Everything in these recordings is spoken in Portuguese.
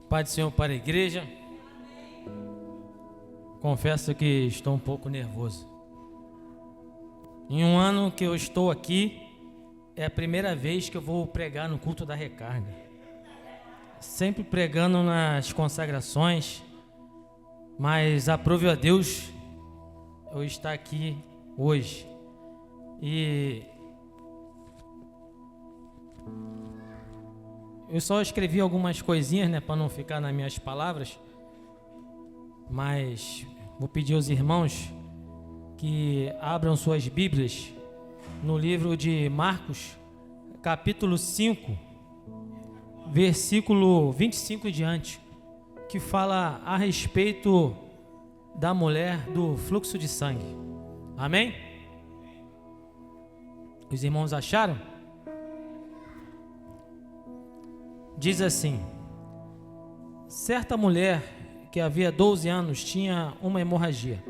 Pai do Senhor para a igreja. Confesso que estou um pouco nervoso. Em um ano que eu estou aqui, é a primeira vez que eu vou pregar no culto da recarga. Sempre pregando nas consagrações, mas aprove a Deus eu estar aqui hoje. E eu só escrevi algumas coisinhas, para não ficar nas minhas palavras, mas vou pedir aos irmãos que abram suas Bíblias no livro de Marcos, capítulo 5, versículo 25 em diante, que fala a respeito da mulher do fluxo de sangue. Amém? Os irmãos acharam? Diz assim: certa mulher que havia 12 anos tinha uma hemorragia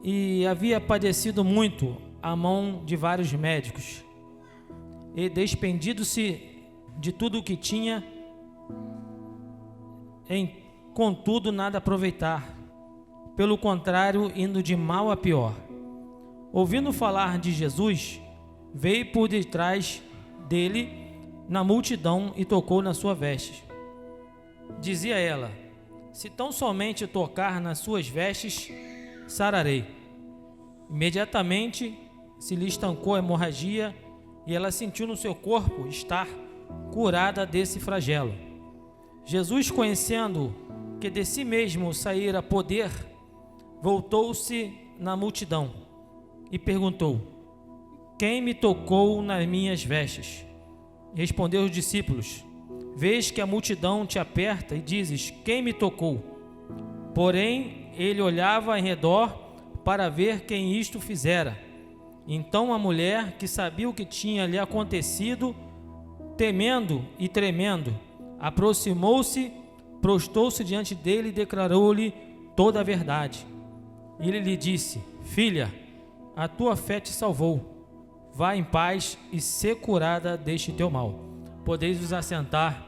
e havia padecido muito à mão de vários médicos e despendido-se de tudo o que tinha, contudo nada aproveitar, pelo contrário, indo de mal a pior. Ouvindo falar de Jesus, veio por detrás dele na multidão e tocou na sua veste. Dizia ela: se tão somente tocar nas suas vestes, sararei. Imediatamente se lhe estancou a hemorragia e ela sentiu no seu corpo estar curada desse flagelo. Jesus, conhecendo que de si mesmo saíra poder, voltou-se na multidão e perguntou: quem me tocou nas minhas vestes? Respondeu os discípulos: vês que a multidão te aperta e dizes: quem me tocou? Porém, ele olhava em redor para ver quem isto fizera. Então a mulher, que sabia o que tinha lhe acontecido, temendo e tremendo, aproximou-se, prostou-se diante dele e declarou-lhe toda a verdade. Ele lhe disse: filha, a tua fé te salvou. Vá em paz e ser curada deste teu mal. Podeis vos assentar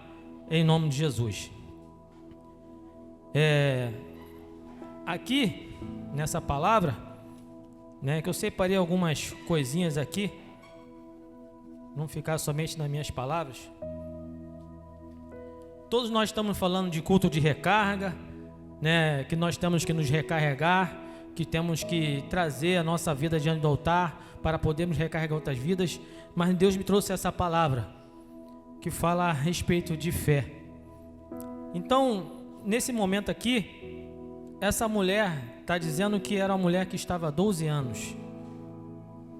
em nome de Jesus. Aqui, nessa palavra, que eu separei algumas coisinhas aqui, não ficar somente nas minhas palavras. Todos nós estamos falando de culto de recarga, que nós temos que nos recarregar, que temos que trazer a nossa vida diante do altar para podermos recarregar outras vidas, mas Deus me trouxe essa palavra que fala a respeito de fé. Então, nesse momento aqui, essa mulher está dizendo que era uma mulher que estava há 12 anos.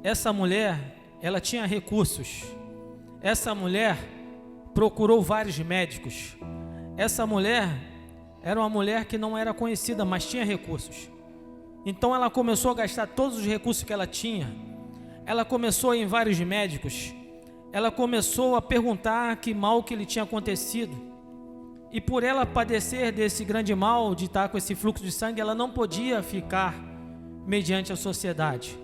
Essa mulher, ela tinha recursos. Essa mulher procurou vários médicos. Essa mulher era uma mulher que não era conhecida, mas tinha recursos. Então ela começou a gastar todos os recursos que ela tinha. Ela começou a ir em vários médicos. Ela começou a perguntar que mal que lhe tinha acontecido. E por ela padecer desse grande mal, de estar com esse fluxo de sangue, ela não podia ficar mediante a sociedade.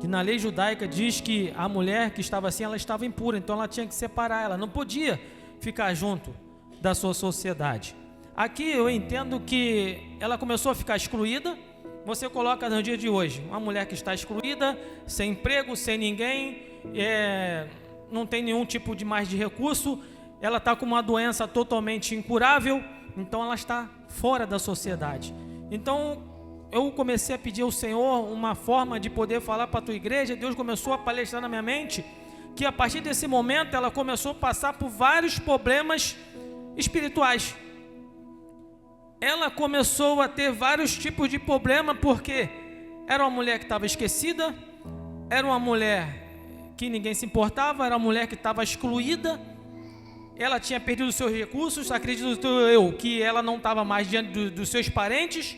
Que na lei judaica diz que a mulher que estava assim, ela estava impura, então ela tinha que separar, ela não podia ficar junto da sua sociedade. Aqui eu entendo que ela começou a ficar excluída. Você coloca no dia de hoje, uma mulher que está excluída, sem emprego, sem ninguém, não tem nenhum tipo de mais de recurso, ela está com uma doença totalmente incurável, então ela está fora da sociedade. Então eu comecei a pedir ao Senhor uma forma de poder falar para a tua igreja. Deus começou a palestrar na minha mente, que a partir desse momento ela começou a passar por vários problemas espirituais. Ela começou a ter vários tipos de problema, porque era uma mulher que estava esquecida, era uma mulher que ninguém se importava, era uma mulher que estava excluída, ela tinha perdido os seus recursos. Acredito eu que ela não estava mais diante dos seus parentes,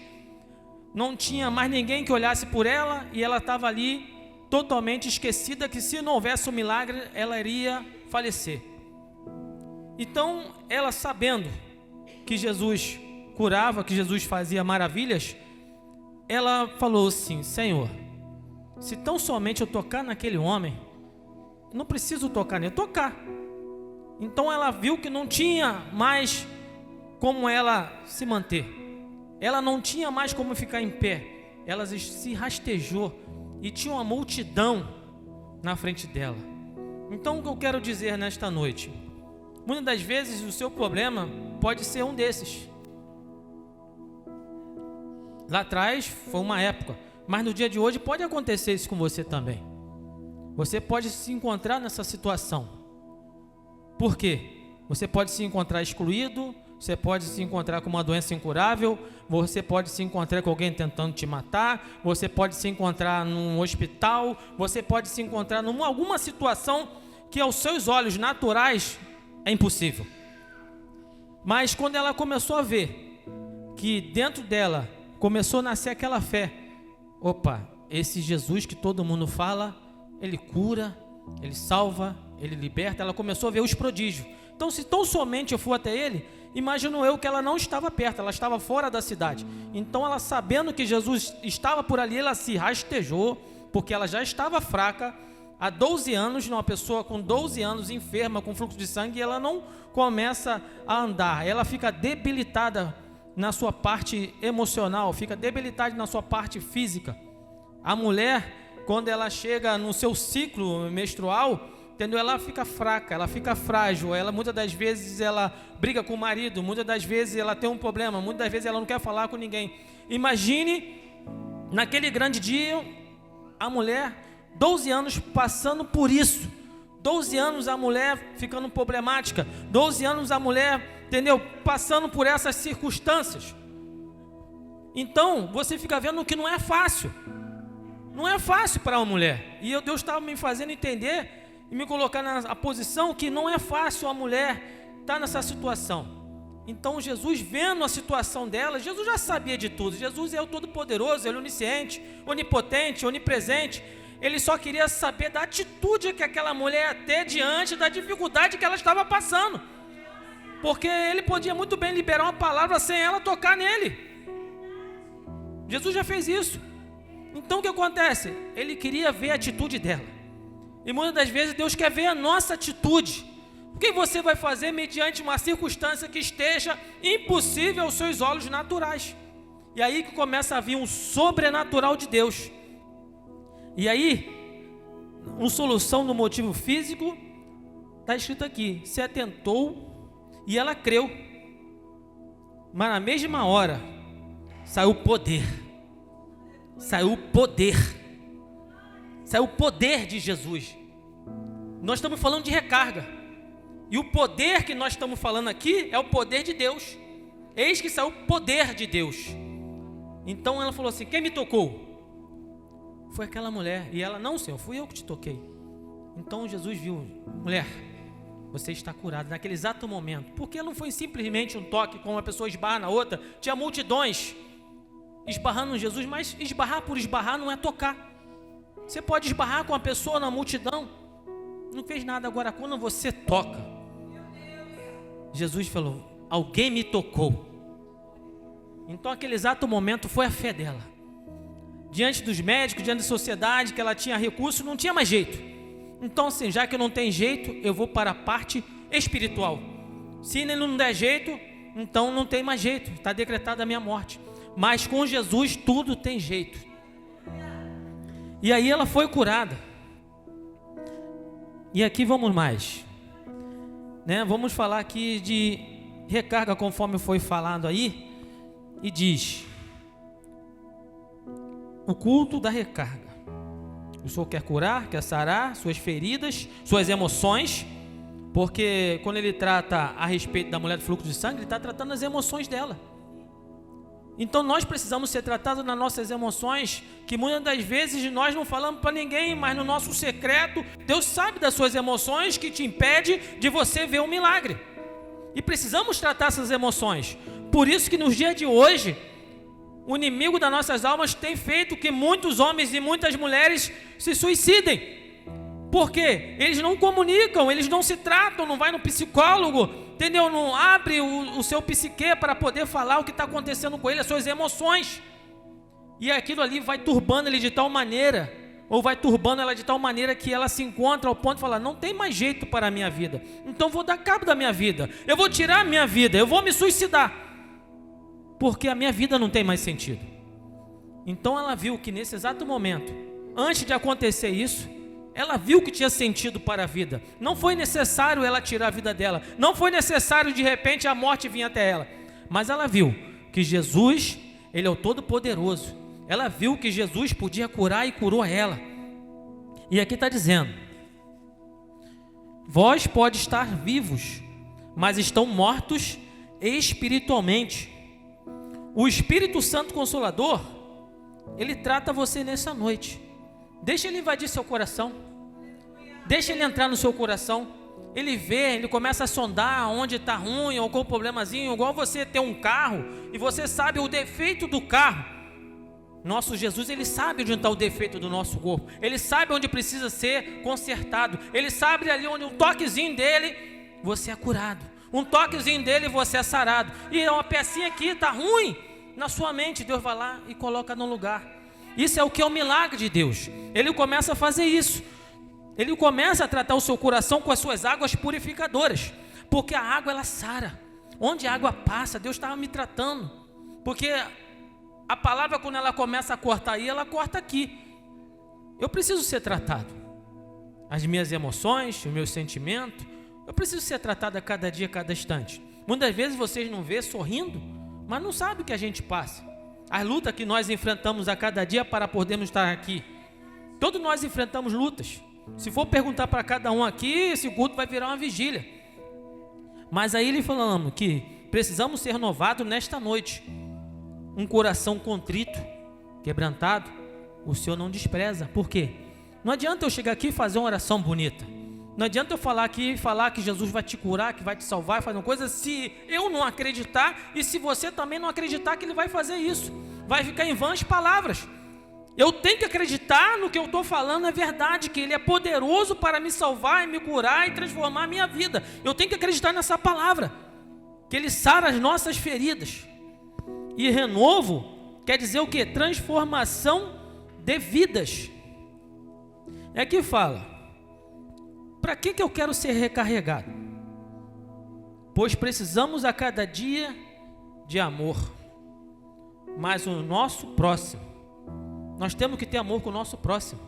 não tinha mais ninguém que olhasse por ela, e ela estava ali totalmente esquecida, que se não houvesse um milagre, ela iria falecer. Então, ela, sabendo que Jesus curava, que Jesus fazia maravilhas, ela falou assim: Senhor, se tão somente eu tocar naquele homem, não preciso tocar nele, tocar. Então ela viu que não tinha mais como ela se manter. Ela não tinha mais como ficar em pé. Ela se rastejou e tinha uma multidão na frente dela. Então, o que eu quero dizer nesta noite? Muitas das vezes o seu problema pode ser um desses. Lá atrás foi uma época, mas no dia de hoje pode acontecer isso com você também. Você pode se encontrar nessa situação. Por quê? Você pode se encontrar excluído, você pode se encontrar com uma doença incurável, você pode se encontrar com alguém tentando te matar, você pode se encontrar num hospital, você pode se encontrar em alguma situação que aos seus olhos naturais é impossível. Mas quando ela começou a ver que dentro dela começou a nascer aquela fé, opa, esse Jesus que todo mundo fala, ele cura, ele salva, ele liberta. Ela começou a ver os prodígios. Então, se tão somente eu for até ele, imagino eu que ela não estava perto, ela estava fora da cidade. Então, ela sabendo que Jesus estava por ali, ela se rastejou, porque ela já estava fraca há 12 anos, uma pessoa com 12 anos enferma, com fluxo de sangue, e ela não começa a andar, ela fica debilitada na sua parte emocional, fica debilitada na sua parte física. A mulher, quando ela chega no seu ciclo menstrual, entendeu? Ela fica fraca, ela fica frágil, ela muitas das vezes ela briga com o marido, muitas das vezes ela tem um problema, muitas das vezes ela não quer falar com ninguém. Imagine, naquele grande dia, a mulher, 12 anos passando por isso, 12 anos a mulher ficando problemática, 12 anos a mulher, entendeu? Passando por essas circunstâncias. Então, você fica vendo que não é fácil. Não é fácil para uma mulher. E Deus estava me fazendo entender e me colocar na posição que não é fácil a mulher estar nessa situação. Então, Jesus, vendo a situação dela, Jesus já sabia de tudo. Jesus é o Todo-Poderoso, Ele é onisciente, onipotente, onipresente. Ele só queria saber da atitude que aquela mulher ia ter diante da dificuldade que ela estava passando. Porque ele podia muito bem liberar uma palavra sem ela tocar nele. Jesus já fez isso. Então o que acontece? Ele queria ver a atitude dela. E muitas das vezes Deus quer ver a nossa atitude. O que você vai fazer mediante uma circunstância que esteja impossível aos seus olhos naturais? E aí que começa a vir um sobrenatural de Deus. E aí, uma solução no motivo físico, está escrito aqui: se atentou e ela creu. Mas na mesma hora, saiu poder. Saiu o poder. Saiu o poder de Jesus. Nós estamos falando de recarga. E o poder que nós estamos falando aqui é o poder de Deus. Eis que saiu o poder de Deus. Então ela falou assim: quem me tocou? Foi aquela mulher. E ela: não, Senhor, fui eu que te toquei. Então Jesus viu: mulher, você está curada naquele exato momento. Porque não foi simplesmente um toque, como uma pessoa esbarra na outra. Tinha multidões esbarrando em Jesus, mas esbarrar por esbarrar não é tocar. Você pode esbarrar com uma pessoa na multidão, não fez nada. Agora, quando você toca, Jesus falou: alguém me tocou. Então aquele exato momento foi a fé dela. Diante dos médicos, diante da sociedade, que ela tinha recurso, não tinha mais jeito. Então assim, já que não tem jeito, eu vou para a parte espiritual. Se ele não der jeito, então não tem mais jeito, está decretada a minha morte. Mas com Jesus tudo tem jeito. E aí ela foi curada. E aqui vamos mais, né? Vamos falar aqui de recarga, conforme foi falado aí. E diz: o culto da recarga. O Senhor quer curar, quer sarar suas feridas, suas emoções. Porque quando ele trata a respeito da mulher do fluxo de sangue, ele está tratando as emoções dela. Então nós precisamos ser tratados nas nossas emoções, que muitas das vezes nós não falamos para ninguém, mas no nosso secreto, Deus sabe das suas emoções que te impede de você ver um milagre. E precisamos tratar essas emoções. Por isso que nos dias de hoje, o inimigo das nossas almas tem feito que muitos homens e muitas mulheres se suicidem. Por quê? Eles não comunicam, eles não se tratam, não vai no psicólogo, entendeu? Não abre o seu psique para poder falar o que está acontecendo com ele, as suas emoções. E aquilo ali vai turbando ele de tal maneira ou vai turbando ela de tal maneira que ela se encontra ao ponto de falar, não tem mais jeito para a minha vida, então vou dar cabo da minha vida, eu vou tirar a minha vida, eu vou me suicidar, porque a minha vida não tem mais sentido. Então ela viu que nesse exato momento, antes de acontecer isso, ela viu que tinha sentido para a vida. Não foi necessário ela tirar a vida dela, não foi necessário de repente a morte vir até ela, mas ela viu que Jesus, Ele é o Todo-Poderoso. Ela viu que Jesus podia curar e curou ela. E aqui está dizendo: vós pode estar vivos, mas estão mortos espiritualmente. O Espírito Santo Consolador, Ele trata você nessa noite. Deixa Ele invadir seu coração, deixa Ele entrar no seu coração. Ele vê, Ele começa a sondar onde está ruim ou com problemazinho, igual você ter um carro e você sabe o defeito do carro. Nosso Jesus, Ele sabe onde está o defeito do nosso corpo, Ele sabe onde precisa ser consertado, Ele sabe ali onde um toquezinho dele você é curado, um toquezinho dele você é sarado. E uma pecinha aqui está ruim na sua mente, Deus vai lá e coloca no lugar. Isso é o que é o milagre de Deus. Ele começa a fazer isso, Ele começa a tratar o seu coração com as suas águas purificadoras, porque a água ela sara. Onde a água passa, Deus estava me tratando, porque a palavra, quando ela começa a cortar aí, ela corta aqui. Eu preciso ser tratado. As minhas emoções, os meus sentimentos, eu preciso ser tratado a cada dia, a cada instante. Muitas vezes vocês não vê sorrindo, mas não sabem o que a gente passa. As lutas que nós enfrentamos a cada dia para podermos estar aqui. Todos nós enfrentamos lutas. Se for perguntar para cada um aqui, esse culto vai virar uma vigília. Mas aí ele falando que precisamos ser renovados nesta noite. Um coração contrito, quebrantado, o Senhor não despreza. Por quê? Não adianta eu chegar aqui e fazer uma oração bonita. Não adianta eu falar aqui e falar que Jesus vai te curar, que vai te salvar, fazer uma coisa, se eu não acreditar e se você também não acreditar que Ele vai fazer isso. Vai ficar em vãs palavras. Eu tenho que acreditar no que eu estou falando é verdade, que Ele é poderoso para me salvar e me curar e transformar a minha vida. Eu tenho que acreditar nessa palavra, que Ele sara as nossas feridas. E renovo quer dizer o quê? Transformação de vidas. É que fala, para que eu quero ser recarregado? Pois precisamos a cada dia de amor, mas o nosso próximo, nós temos que ter amor com o nosso próximo.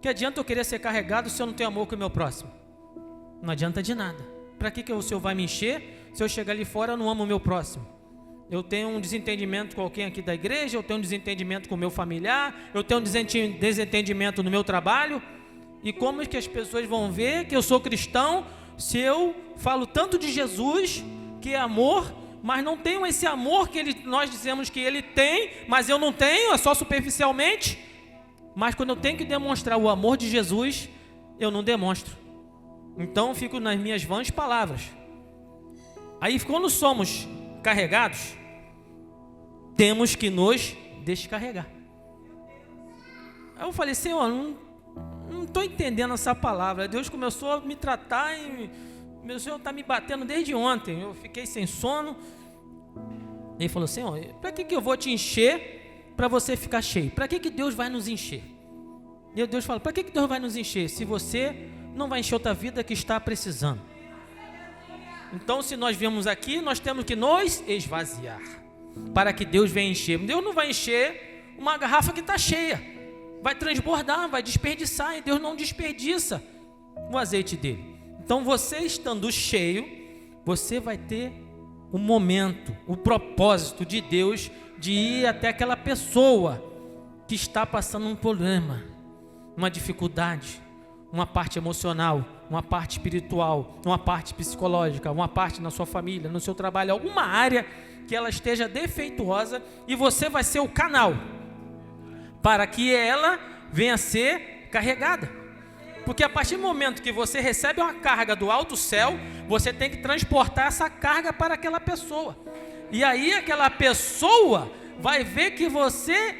Que adianta eu querer ser carregado se eu não tenho amor com o meu próximo? Não adianta de nada. Para que o Senhor vai me encher se eu chegar ali fora e não amo o meu próximo? Eu tenho um desentendimento com alguém aqui da igreja, eu tenho um desentendimento com o meu familiar, eu tenho um desentendimento no meu trabalho. E como é que as pessoas vão ver que eu sou cristão se eu falo tanto de Jesus, que é amor, mas não tenho esse amor que nós dizemos que Ele tem, mas eu não tenho, é só superficialmente. Mas quando eu tenho que demonstrar o amor de Jesus, eu não demonstro. Então eu fico nas minhas vãs palavras. Aí quando somos carregados, temos que nos descarregar. Aí eu falei, Senhor, não estou entendendo essa palavra. Deus começou a me tratar e meu Senhor está me batendo desde ontem. Eu fiquei sem sono. Ele falou, Senhor, para que eu vou te encher para você ficar cheio? Para que Deus vai nos encher? E Deus fala, para que Deus vai nos encher se você não vai encher outra vida que está precisando? Então, se nós viemos aqui, nós temos que nos esvaziar para que Deus venha encher. Deus não vai encher uma garrafa que está cheia, vai transbordar, vai desperdiçar, e Deus não desperdiça o azeite dele. Então, você estando cheio, você vai ter o momento, o propósito de Deus de ir até aquela pessoa que está passando um problema, uma dificuldade, uma parte emocional, uma parte espiritual, uma parte psicológica, uma parte na sua família, no seu trabalho, alguma área que ela esteja defeituosa, e você vai ser o canal para que ela venha a ser carregada. Porque a partir do momento que você recebe uma carga do alto céu, você tem que transportar essa carga para aquela pessoa. E aí aquela pessoa vai ver que você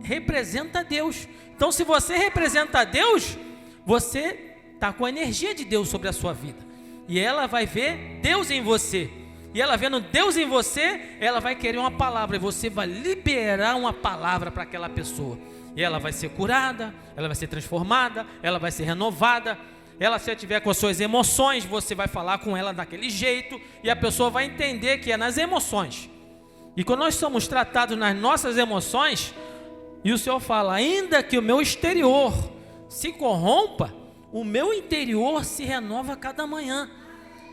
representa Deus. Então, se você representa Deus, você está com a energia de Deus sobre a sua vida. E ela vai ver Deus em você. E ela vendo Deus em você, ela vai querer uma palavra. E você vai liberar uma palavra para aquela pessoa. e ela vai ser curada, ela vai ser transformada, ela vai ser renovada. Ela, se ela tiver com as suas emoções, você vai falar com ela daquele jeito, e a pessoa vai entender que é nas emoções. E quando nós somos tratados nas nossas emoções, e o Senhor fala, ainda que o meu exterior se corrompa, o meu interior se renova a cada manhã.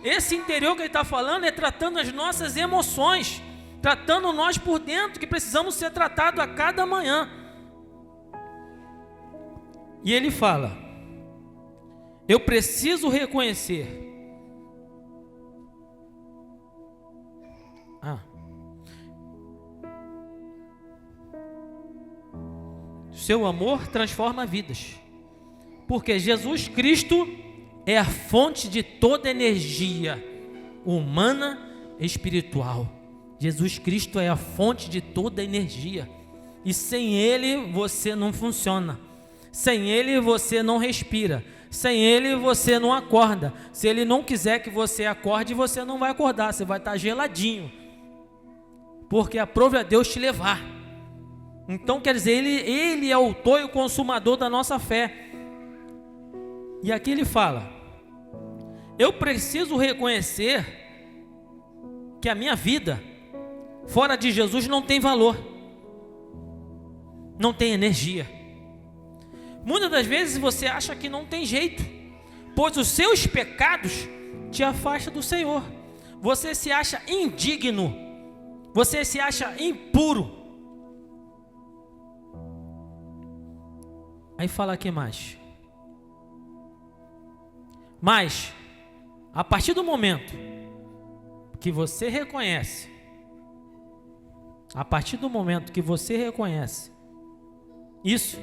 Esse interior que ele está falando é tratando as nossas emoções, tratando nós por dentro, que precisamos ser tratados a cada manhã. E ele fala, eu preciso reconhecer. Seu amor transforma vidas. Porque Jesus Cristo é a fonte de toda energia humana e espiritual. Jesus Cristo é a fonte de toda energia. E sem Ele você não funciona. Sem Ele você não respira. Sem Ele você não acorda. Se Ele não quiser que você acorde, você não vai acordar. Você vai estar geladinho. Porque aprove a Deus te levar. Então quer dizer, Ele é o autor e o consumador da nossa fé. E aqui ele fala, eu preciso reconhecer que a minha vida fora de Jesus não tem valor, não tem energia. Muitas das vezes você acha que não tem jeito, pois os seus pecados te afastam do Senhor. Você se acha indigno, você se acha impuro. Aí fala aqui mais. Mas, a partir do momento que você reconhece, isso,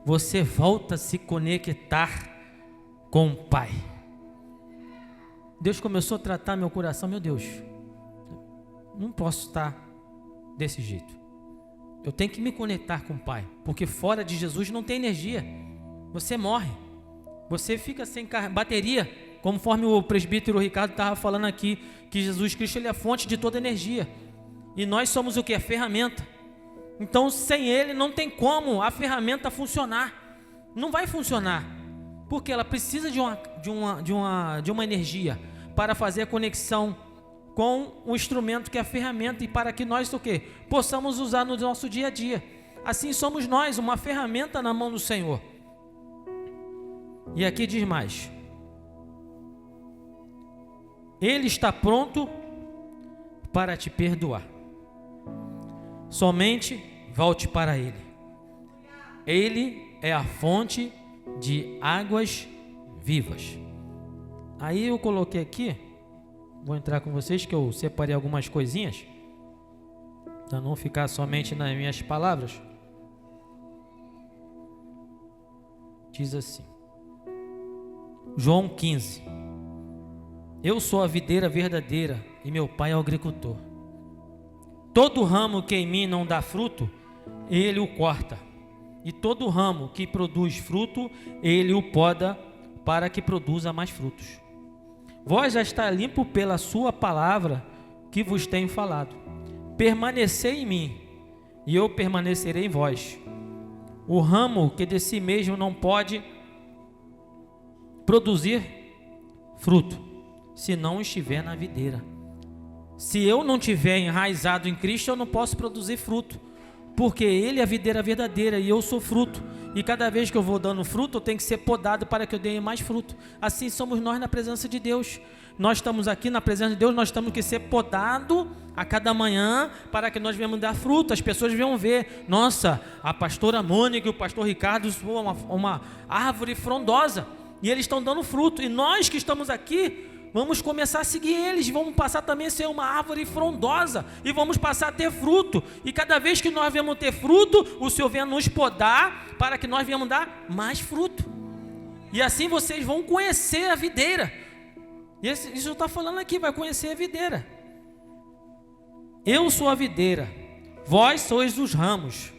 você volta a se conectar com o Pai. Deus começou a tratar meu coração, meu Deus, não posso estar desse jeito. Eu tenho que me conectar com o Pai, porque fora de Jesus não tem energia, você morre. Você fica sem bateria, conforme o presbítero Ricardo estava falando aqui, que Jesus Cristo ele é a fonte de toda energia. E nós somos o que? A ferramenta. Então sem Ele não tem como a ferramenta funcionar. Não vai funcionar. Porque ela precisa de uma energia para fazer a conexão com o instrumento que é a ferramenta e para que nós o quê? Possamos usar no nosso dia a dia. Assim somos nós, uma ferramenta na mão do Senhor. E aqui diz mais. Ele está pronto para te perdoar. Somente volte para Ele. Ele é a fonte de águas vivas. Aí eu coloquei aqui, vou entrar com vocês que eu separei algumas coisinhas, para não ficar somente nas minhas palavras. Diz assim. João 15. Eu sou a videira verdadeira e meu pai é o agricultor. Todo ramo que em mim não dá fruto, ele o corta. E todo ramo que produz fruto, ele o poda para que produza mais frutos. Vós já está limpo pela sua palavra que vos tenho falado. Permanecei em mim e eu permanecerei em vós. O ramo que de si mesmo não pode produzir fruto, se não estiver na videira. Se eu não estiver enraizado em Cristo, eu não posso produzir fruto, porque Ele é a videira verdadeira e eu sou fruto. E cada vez que eu vou dando fruto, eu tenho que ser podado para que eu dê mais fruto. Assim somos nós na presença de Deus. Nós estamos aqui na presença de Deus, nós temos que ser podados a cada manhã para que nós venhamos dar fruto. As pessoas venham ver, nossa, a pastora Mônica e o pastor Ricardo são uma árvore frondosa. E eles estão dando fruto. E nós que estamos aqui, vamos começar a seguir eles. Vamos passar também a ser uma árvore frondosa. E vamos passar a ter fruto. E cada vez que nós viemos ter fruto, o Senhor vem nos podar para que nós venhamos dar mais fruto. E assim vocês vão conhecer a videira. E isso está falando aqui, vai conhecer a videira. Eu sou a videira, vós sois os ramos.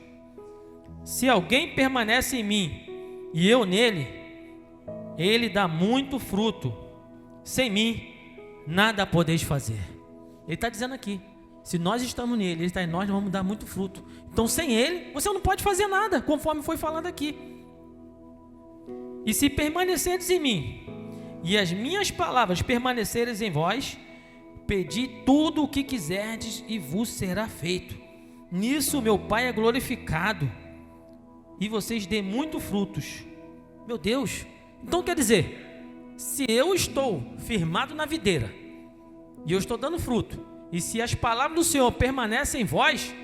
Se alguém permanece em mim e eu nele, ele dá muito fruto. Sem mim, nada podeis fazer. Ele está dizendo aqui, Se nós estamos nele, ele está em nós, nós vamos dar muito fruto. Então, sem ele, você não pode fazer nada, conforme foi falado aqui. E se permanecerdes em mim, e as minhas palavras permanecerem em vós, pedi tudo o que quiserdes e vos será feito. Nisso meu Pai é glorificado, e vocês dêem muito frutos. Meu Deus, então quer dizer, se eu estou firmado na videira, e eu estou dando fruto, e se as palavras do Senhor permanecem em vós,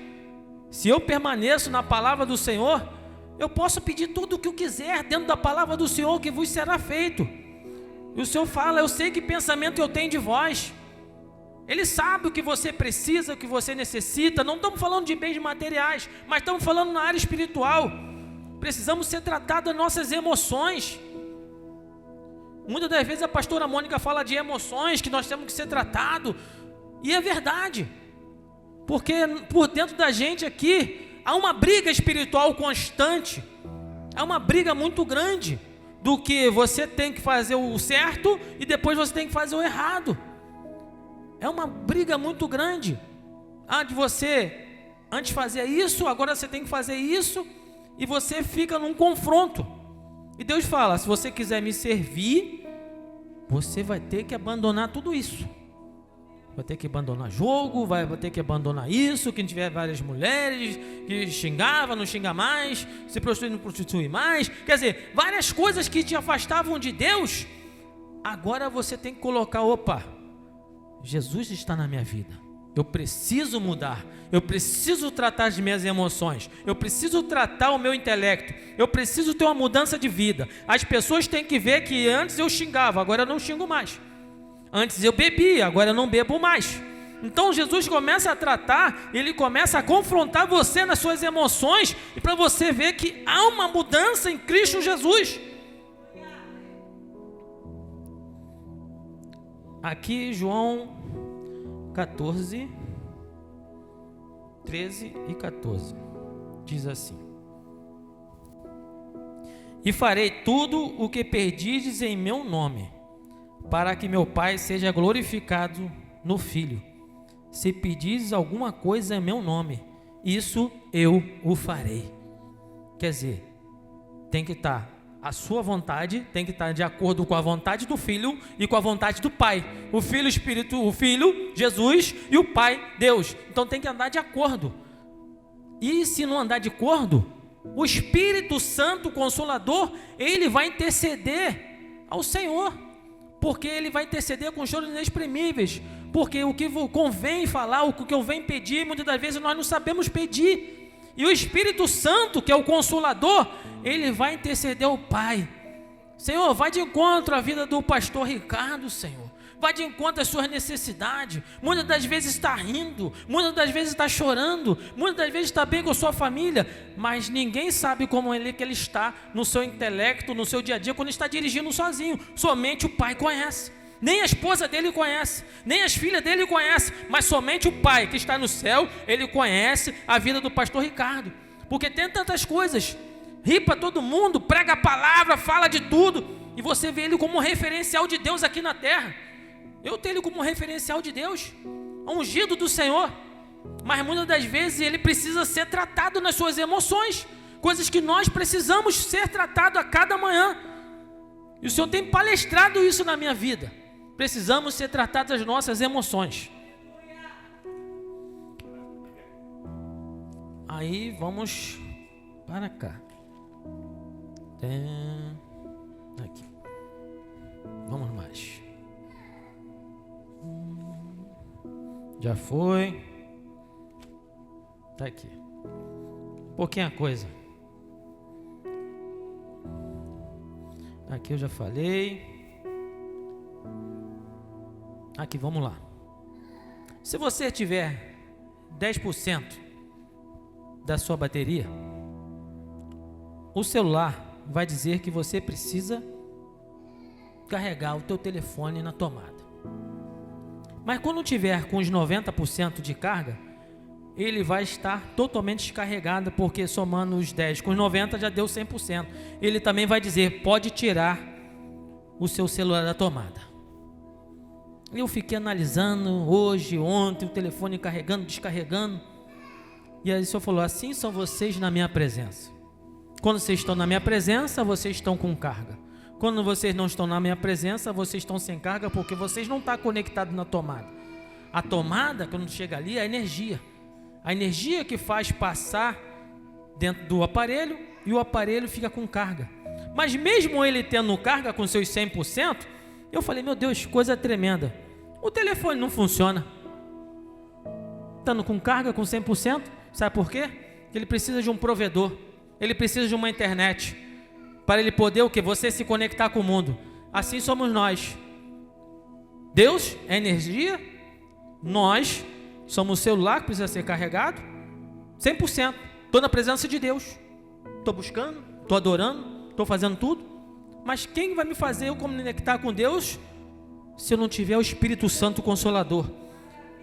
se eu permaneço na palavra do Senhor, eu posso pedir tudo o que eu quiser dentro da palavra do Senhor, que vos será feito. E o Senhor fala, eu sei que pensamento eu tenho de vós. Ele sabe o que você precisa, o que você necessita. Não estamos falando de bens materiais, mas estamos falando na área espiritual. Precisamos ser tratados das nossas emoções. Muitas das vezes a pastora Mônica fala de emoções, que nós temos que ser tratados. E é verdade. Porque por dentro da gente aqui, há uma briga espiritual constante. Há uma briga muito grande. Do que você tem que fazer o certo e depois você tem que fazer o errado. É uma briga muito grande. De você antes fazer isso, agora você tem que fazer isso, e você fica num confronto. E Deus fala, se você quiser me servir, você vai ter que abandonar tudo isso. Vai ter que abandonar jogo, vai ter que abandonar isso. Quem tiver várias mulheres, que xingava, não xinga mais, se prostitui, não prostitui mais. Quer dizer, várias coisas que te afastavam de Deus. Agora você tem que colocar, opa, Jesus está na minha vida. Eu preciso mudar. Eu preciso tratar as minhas emoções. Eu preciso tratar o meu intelecto. Eu preciso ter uma mudança de vida. As pessoas têm que ver que antes eu xingava, agora eu não xingo mais. Antes eu bebia, agora eu não bebo mais. Então Jesus começa a tratar, ele começa a confrontar você nas suas emoções, e para você ver que há uma mudança em Cristo Jesus. Aqui João 14, 13 e 14, diz assim: e farei tudo o que pedides em meu nome, para que meu Pai seja glorificado no Filho. Se pedis alguma coisa em meu nome, isso eu o farei. Quer dizer, tem que estar a sua vontade, tem que estar de acordo com a vontade do Filho e com a vontade do Pai. O Filho, o Filho, Jesus, e o Pai, Deus. Então tem que andar de acordo. E se não andar de acordo, o Espírito Santo, o Consolador, ele vai interceder ao Senhor. Porque ele vai interceder com choros inexprimíveis. Porque o que convém falar, o que convém pedir, muitas das vezes nós não sabemos pedir. E o Espírito Santo, que é o Consolador, ele vai interceder ao Pai. Senhor, vai de encontro à vida do pastor Ricardo, Senhor. Vai de encontro às suas necessidades. Muitas das vezes está rindo, muitas das vezes está chorando, muitas das vezes está bem com a sua família, mas ninguém sabe como que ele está no seu intelecto, no seu dia a dia, quando está dirigindo sozinho. Somente o Pai conhece. Nem a esposa dele conhece, nem as filhas dele conhecem, mas somente o Pai que está no céu, ele conhece a vida do pastor Ricardo. Porque tem tantas coisas, ri para todo mundo, prega a palavra, fala de tudo, e você vê ele como um referencial de Deus aqui na terra. Eu tenho ele como um referencial de Deus, ungido do Senhor, mas muitas das vezes ele precisa ser tratado nas suas emoções, coisas que nós precisamos ser tratados a cada manhã, e o Senhor tem palestrado isso na minha vida. Precisamos ser tratados das nossas emoções. Aí vamos para cá. Aqui. Vamos mais. Já foi. Tá aqui. Pouquinha coisa. Aqui eu já falei. Aqui, vamos lá. Se você tiver 10% da sua bateria, o celular vai dizer que você precisa carregar o teu telefone na tomada. Mas quando tiver com os 90% de carga, ele vai estar totalmente descarregado, porque somando os 10 com os 90 já deu 100%. Ele também vai dizer, pode tirar o seu celular da tomada. Eu fiquei analisando hoje, ontem, o telefone carregando, descarregando. E aí o Senhor falou, assim são vocês na minha presença. Quando vocês estão na minha presença, vocês estão com carga. Quando vocês não estão na minha presença, vocês estão sem carga, porque vocês não estão conectados na tomada. A tomada, quando chega ali, é a energia. A energia que faz passar dentro do aparelho e o aparelho fica com carga. Mas mesmo ele tendo carga com seus 100%, eu falei, meu Deus, coisa tremenda. O telefone não funciona. Estando com carga com 100%, sabe por quê? Ele precisa de um provedor. Ele precisa de uma internet. Para ele poder o quê? Você se conectar com o mundo. Assim somos nós. Deus é energia. Nós somos o celular que precisa ser carregado. 100%. Estou na presença de Deus. Estou buscando, estou adorando, estou fazendo tudo. Mas quem vai me fazer eu conectar com Deus se eu não tiver o Espírito Santo Consolador?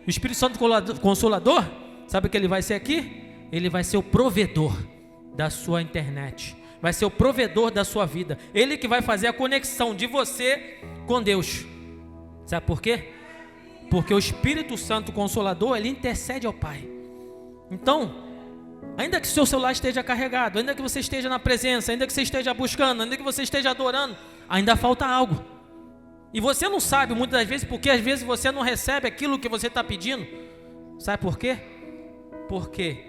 O Espírito Santo Consolador, sabe o que ele vai ser aqui? Ele vai ser o provedor da sua internet. Vai ser o provedor da sua vida. Ele que vai fazer a conexão de você com Deus. Sabe por quê? Porque o Espírito Santo Consolador, ele intercede ao Pai. Então, ainda que o seu celular esteja carregado, ainda que você esteja na presença, ainda que você esteja buscando, ainda que você esteja adorando, ainda falta algo. E você não sabe muitas das vezes, porque às vezes você não recebe aquilo que você está pedindo. Sabe por quê? Porque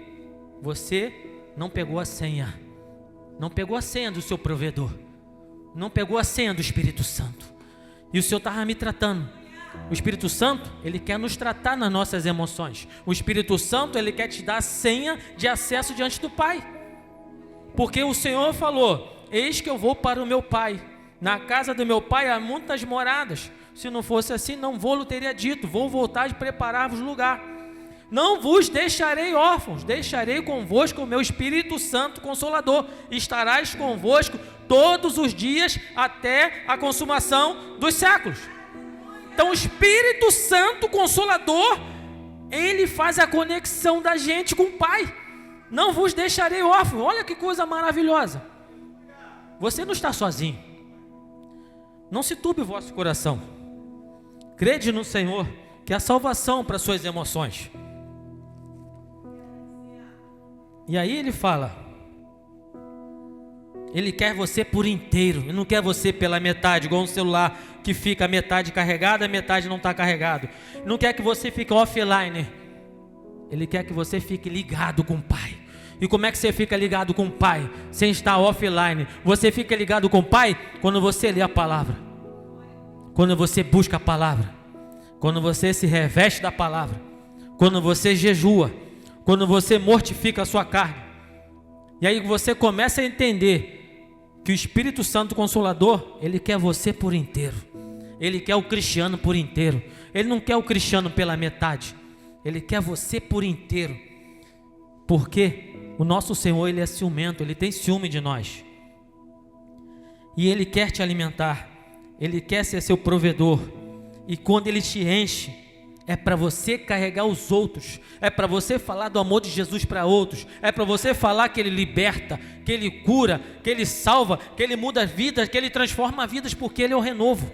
você não pegou a senha. Não pegou a senha do seu provedor. Não pegou a senha do Espírito Santo. E o Senhor estava me tratando. O Espírito Santo, ele quer nos tratar nas nossas emoções. O Espírito Santo, ele quer te dar a senha de acesso diante do Pai. Porque o Senhor falou, eis que eu vou para o meu Pai. Na casa do meu Pai há muitas moradas. Se não fosse assim, não vou-lhe teria dito, vou voltar e preparar-vos lugar. Não vos deixarei órfãos, deixarei convosco o meu Espírito Santo Consolador. Estarás convosco todos os dias até a consumação dos séculos. Então o Espírito Santo Consolador, ele faz a conexão da gente com o Pai. Não vos deixarei órfãos. Olha que coisa maravilhosa. Você não está sozinho. Não se turbe o vosso coração. Crede no Senhor, que há salvação para suas emoções. E aí ele fala, ele quer você por inteiro, ele não quer você pela metade, igual um celular que fica a metade carregada, a metade não está carregado. Ele não quer que você fique offline, ele quer que você fique ligado com o Pai. E como é que você fica ligado com o Pai sem estar offline? Você fica ligado com o Pai quando você lê a palavra, quando você busca a palavra, quando você se reveste da palavra, quando você jejua, quando você mortifica a sua carne. E aí você começa a entender que o Espírito Santo Consolador, ele quer você por inteiro. Ele quer o cristiano por inteiro. Ele não quer o cristiano pela metade. Ele quer você por inteiro. Porque o nosso Senhor, ele é ciumento, ele tem ciúme de nós. E ele quer te alimentar. Ele quer ser seu provedor. E quando ele te enche, é para você carregar os outros, é para você falar do amor de Jesus para outros, é para você falar que ele liberta, que ele cura, que ele salva, que ele muda vidas, que ele transforma vidas, porque ele é o renovo.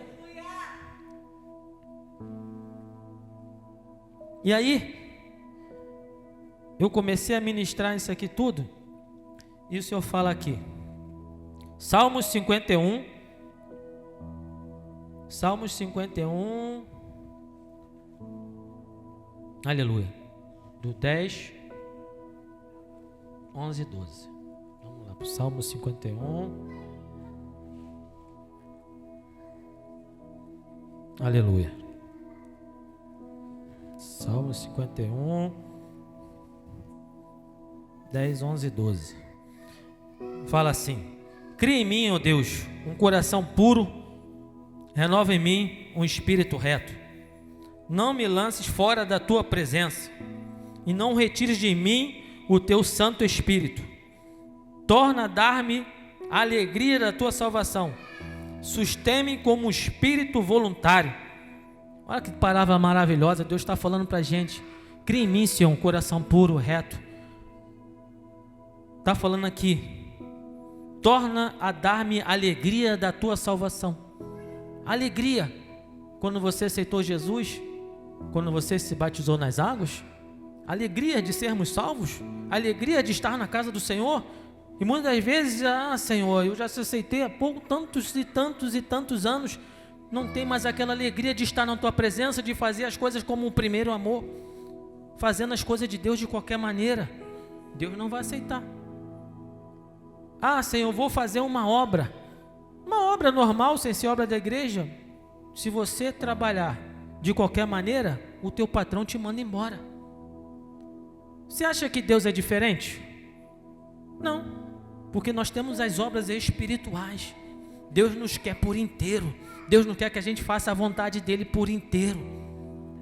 E aí, eu comecei a ministrar isso aqui tudo, e o Senhor fala aqui, Salmos 51, aleluia, do 10, 11 e 12. Vamos lá para o Salmo 51. Aleluia. Salmo 51, 10, 11 e 12. Fala assim: cria em mim, ó Deus, um coração puro, renova em mim um espírito reto. Não me lances fora da tua presença, e não retires de mim o teu Santo Espírito. Torna a dar-me a alegria da tua salvação. Sustém-me como um espírito voluntário. Olha que palavra maravilhosa, Deus está falando para a gente. Cria em mim, Senhor, um coração puro, reto. Está falando aqui. Torna a dar-me a alegria da tua salvação. Alegria. quando você aceitou Jesus, quando você se batizou nas águas, a alegria de sermos salvos, a alegria de estar na casa do Senhor. E muitas vezes, Senhor, eu já te aceitei há pouco, tantos e tantos e tantos anos, não tem mais aquela alegria de estar na tua presença, de fazer as coisas como o primeiro amor, fazendo as coisas de Deus de qualquer maneira. Deus não vai aceitar. Senhor, eu vou fazer uma obra normal, sem ser obra da igreja. Se você trabalhar de qualquer maneira, o teu patrão te manda embora. Você acha que Deus é diferente? Não, porque nós temos as obras espirituais. Deus nos quer por inteiro. Deus não quer que a gente faça a vontade dele por inteiro,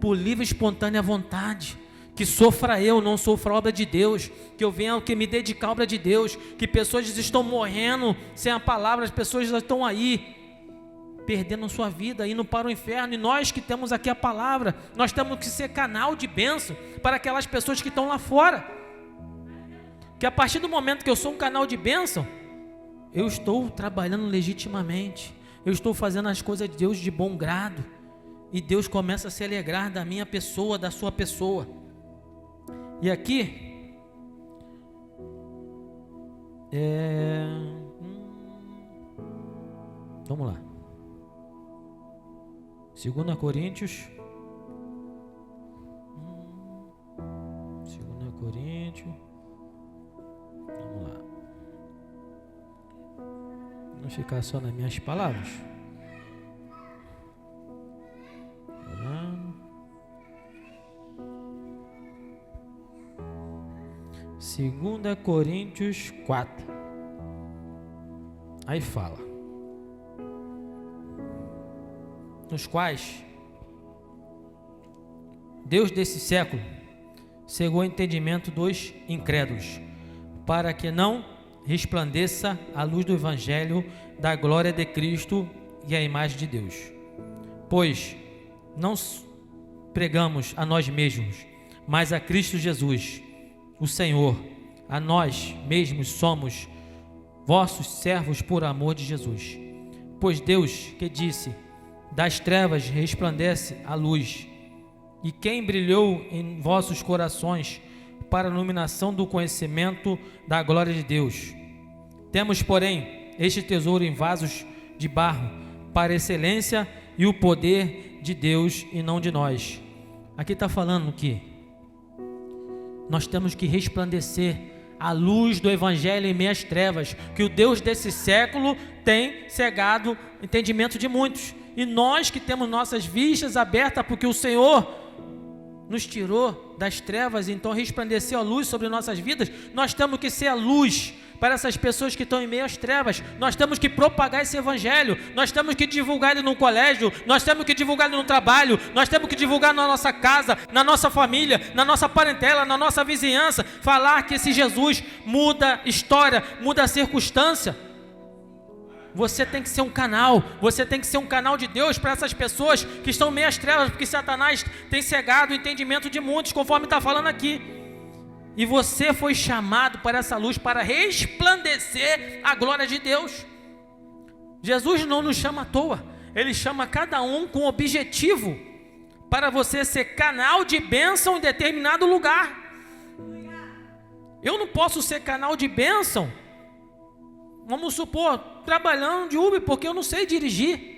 por livre e espontânea vontade. Que sofra eu, não sofra a obra de Deus, que eu venha, que me dedique à obra de Deus, que pessoas estão morrendo sem a palavra, as pessoas já estão aí, perdendo a sua vida, indo para o inferno, e nós que temos aqui a palavra, nós temos que ser canal de bênção para aquelas pessoas que estão lá fora, que a partir do momento que eu sou um canal de bênção, eu estou trabalhando legitimamente, eu estou fazendo as coisas de Deus de bom grado, e Deus começa a se alegrar da minha pessoa, da sua pessoa. E aqui vamos lá, 2 Coríntios, 2 Coríntios, vamos lá, não ficar só nas minhas palavras. 2 Coríntios 4. Aí fala: nos quais Deus desse século cegou o entendimento dos incrédulos, para que não resplandeça a luz do Evangelho da glória de Cristo e a imagem de Deus. Pois não pregamos a nós mesmos, mas a Cristo Jesus, o Senhor. A nós mesmos somos vossos servos por amor de Jesus. Pois Deus, que disse: das trevas resplandece a luz, e quem brilhou em vossos corações para a iluminação do conhecimento da glória de Deus. Temos, porém, este tesouro em vasos de barro, para a excelência e o poder de Deus e não de nós. Aqui está falando que nós temos que resplandecer a luz do Evangelho em meias trevas, que o Deus desse século tem cegado o entendimento de muitos, e nós que temos nossas vistas abertas, porque o Senhor nos tirou das trevas, então resplandeceu a luz sobre nossas vidas, nós temos que ser a luz para essas pessoas que estão em meio às trevas. Nós temos que propagar esse Evangelho, nós temos que divulgar ele no colégio, nós temos que divulgar ele no trabalho, nós temos que divulgar na nossa casa, na nossa família, na nossa parentela, na nossa vizinhança, falar que esse Jesus muda história, muda a circunstância. Você tem que ser um canal, você tem que ser um canal de Deus para essas pessoas que estão meio às trevas, porque Satanás tem cegado o entendimento de muitos, conforme está falando aqui. E você foi chamado para essa luz, para resplandecer a glória de Deus. Jesus não nos chama à toa, Ele chama cada um com objetivo, para você ser canal de bênção em determinado lugar. Eu não posso ser canal de bênção, vamos supor, trabalhando de Uber, porque eu não sei dirigir.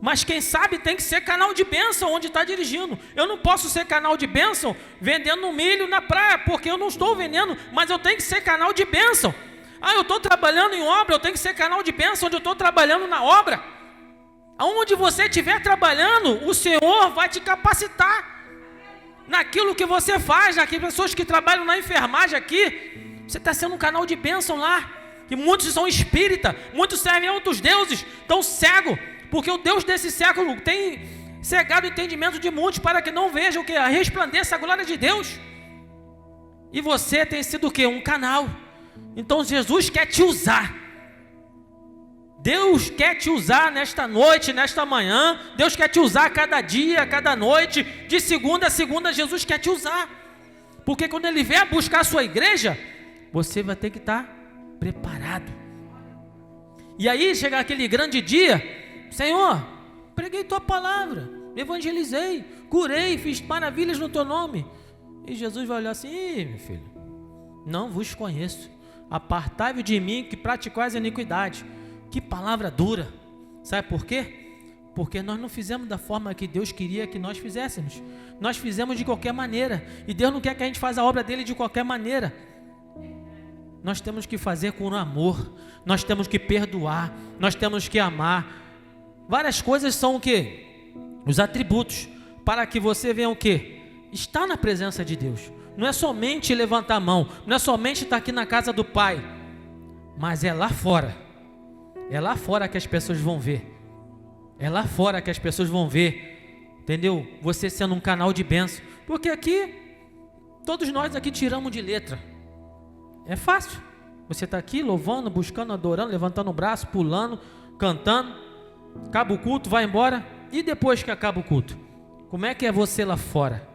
Mas quem sabe tem que ser canal de bênção onde está dirigindo. Eu não posso ser canal de bênção vendendo milho na praia, porque eu não estou vendendo, mas eu tenho que ser canal de bênção. Eu estou trabalhando em obra, eu tenho que ser canal de bênção onde eu estou trabalhando na obra. Aonde você estiver trabalhando, o Senhor vai te capacitar naquilo que você faz. Aquelas pessoas que trabalham na enfermagem aqui, você está sendo um canal de bênção lá. E muitos são espíritas, muitos servem a outros deuses, estão cegos, porque o Deus desse século tem cegado o entendimento de muitos para que não vejam que resplandeça a glória de Deus. E você tem sido o quê? Um canal. Então Jesus quer te usar. Deus quer te usar nesta noite, nesta manhã. Deus quer te usar cada dia, cada noite. De segunda a segunda, Jesus quer te usar. Porque quando Ele vier buscar a sua igreja, você vai ter que estar preparado. E aí chega aquele grande dia: Senhor, preguei tua palavra, evangelizei, curei, fiz maravilhas no teu nome. E Jesus vai olhar assim: ih, meu filho, não vos conheço, apartai-vos de mim que praticais a iniquidade. Que palavra dura. Sabe por quê? Porque nós não fizemos da forma que Deus queria que nós fizéssemos. Nós fizemos de qualquer maneira, e Deus não quer que a gente faça a obra dele de qualquer maneira. Nós temos que fazer com amor, nós temos que perdoar, nós temos que amar. Várias coisas são o quê? Os atributos, para que você venha o quê? Estar na presença de Deus. Não é somente levantar a mão, não é somente estar aqui na casa do Pai, mas é lá fora. É lá fora que as pessoas vão ver. É lá fora que as pessoas vão ver, entendeu? Você sendo um canal de bênção. Porque aqui, todos nós aqui tiramos de letra. É fácil. Você está aqui louvando, buscando, adorando, levantando o braço, pulando, cantando. Acaba o culto, vai embora. E depois que acaba o culto? Como é que é você lá fora?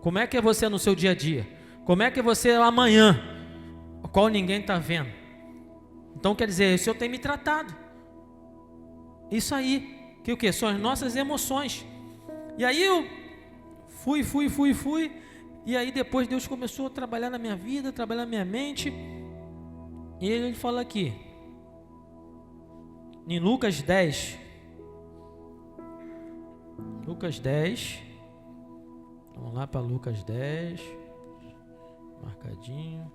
Como é que é você no seu dia a dia? Como é que é você amanhã? O qual ninguém está vendo. Então quer dizer, o Senhor tem me tratado. Isso aí. Que o que? São as nossas emoções. E aí eu fui. E aí depois Deus começou a trabalhar na minha vida, trabalhar na minha mente. E ele fala aqui, em Lucas 10. Lucas 10. Vamos lá para Lucas 10. Marcadinho.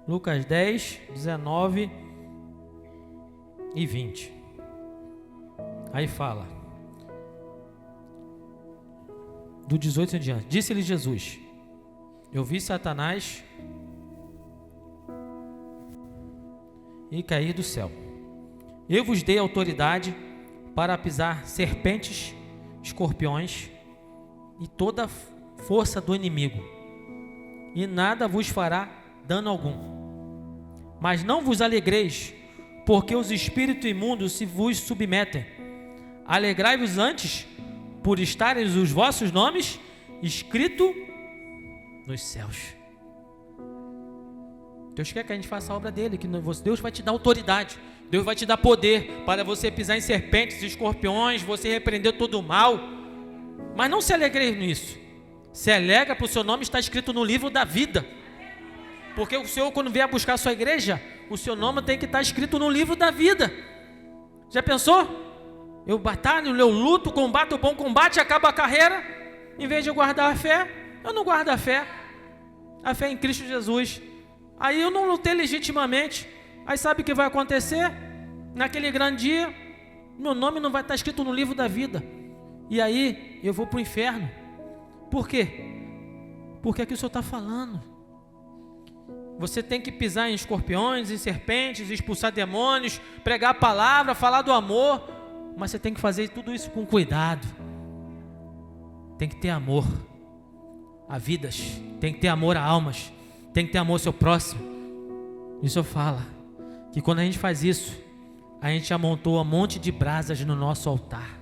Lucas 10, 19 e 20. Aí fala do 18 em diante. Disse-lhe Jesus: eu vi Satanás e cair do céu. Eu vos dei autoridade para pisar serpentes, escorpiões e toda a força do inimigo, e nada vos fará dano algum. Mas não vos alegreis, porque os espíritos imundos se vos submetem. Alegrai-vos antes por estarem os vossos nomes escritos nos céus. Deus quer que a gente faça a obra dele, que Deus vai te dar autoridade, Deus vai te dar poder para você pisar em serpentes, escorpiões, você repreender todo o mal. Mas não se alegre nisso. Se alegra, para o seu nome está escrito no livro da vida. Porque o Senhor, quando vier buscar a sua igreja, o seu nome tem que estar escrito no livro da vida. Já pensou? Eu batalho, eu luto, combato o bom combate, acabo a carreira. Em vez de eu guardar a fé, eu não guardo a fé. A fé em Cristo Jesus. Aí eu não lutei legitimamente. Aí sabe o que vai acontecer? Naquele grande dia, meu nome não vai estar escrito no livro da vida. E aí eu vou para o inferno. Por quê? Porque é que o Senhor está falando. Você tem que pisar em escorpiões, em serpentes, expulsar demônios, pregar a palavra, falar do amor. Mas você tem que fazer tudo isso com cuidado. Tem que ter amor a vidas. Tem que ter amor a almas. Tem que ter amor ao seu próximo. E o Senhor fala que quando a gente faz isso, a gente amontoa um monte de brasas no nosso altar.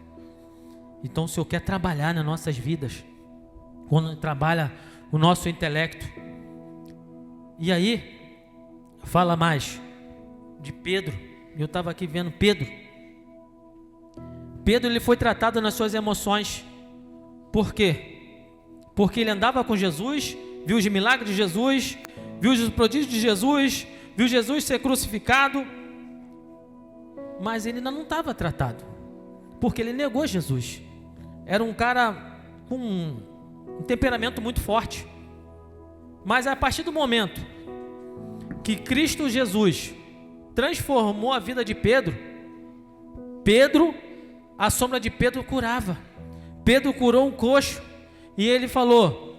Então o Senhor quer trabalhar nas nossas vidas. Quando trabalha o nosso intelecto. E aí, fala mais de Pedro. Eu estava aqui vendo Pedro. Pedro, ele foi tratado nas suas emoções. Por quê? Porque ele andava com Jesus, viu os milagres de Jesus, viu os prodígios de Jesus, viu Jesus ser crucificado, mas ele ainda não estava tratado, porque ele negou Jesus. Era um cara com um temperamento muito forte. Mas a partir do momento que Cristo Jesus transformou a vida de Pedro, a sombra de Pedro curava. Pedro curou um coxo e ele falou: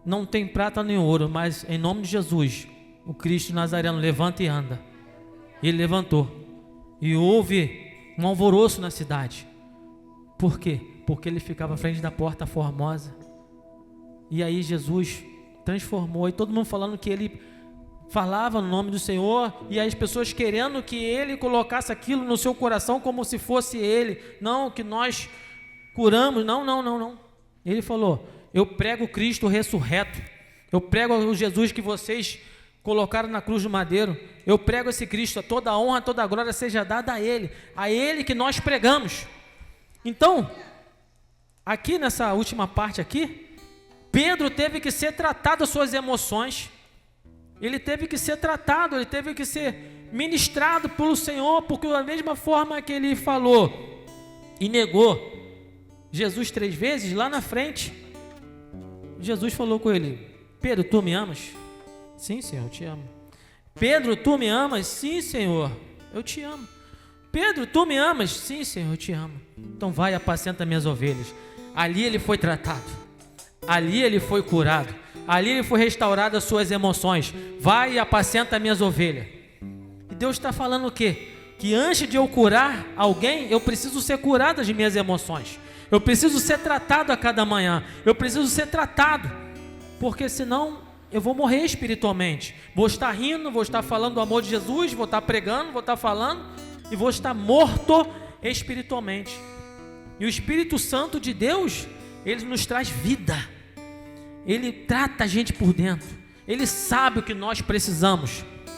não tem prata nem ouro, mas em nome de Jesus, o Cristo Nazareno, levanta e anda. Ele levantou e houve um alvoroço na cidade. Por quê? Porque ele ficava à frente da porta formosa. E aí Jesus transformou, e todo mundo falando que ele falava no nome do Senhor, e as pessoas querendo que ele colocasse aquilo no seu coração como se fosse ele. Não, que nós curamos, não. Ele falou: eu prego Cristo ressurreto, eu prego o Jesus que vocês colocaram na cruz do madeiro. Eu prego esse Cristo, toda a honra, toda a glória seja dada a Ele que nós pregamos. Então, aqui nessa última parte aqui, Pedro teve que ser tratado as suas emoções, ele teve que ser tratado, ele teve que ser ministrado pelo Senhor, porque da mesma forma que ele falou e negou Jesus 3 vezes, lá na frente, Jesus falou com ele: Pedro, tu me amas? Sim, Senhor, eu te amo. Pedro, tu me amas? Sim, Senhor, eu te amo. Pedro, tu me amas? Sim, Senhor, eu te amo. Então vai, apacenta minhas ovelhas. Ali ele foi tratado, ali ele foi curado, ali ele foi restaurado as suas emoções. Vai e apacenta minhas ovelhas. E Deus está falando o quê? Que antes de eu curar alguém, eu preciso ser curado das minhas emoções. Eu preciso ser tratado a cada manhã. Eu preciso ser tratado, porque senão eu vou morrer espiritualmente. Vou estar rindo, vou estar falando do amor de Jesus, vou estar pregando, vou estar falando e vou estar morto espiritualmente. E o Espírito Santo de Deus, ele nos traz vida. Ele trata a gente por dentro. Ele sabe o que nós precisamos.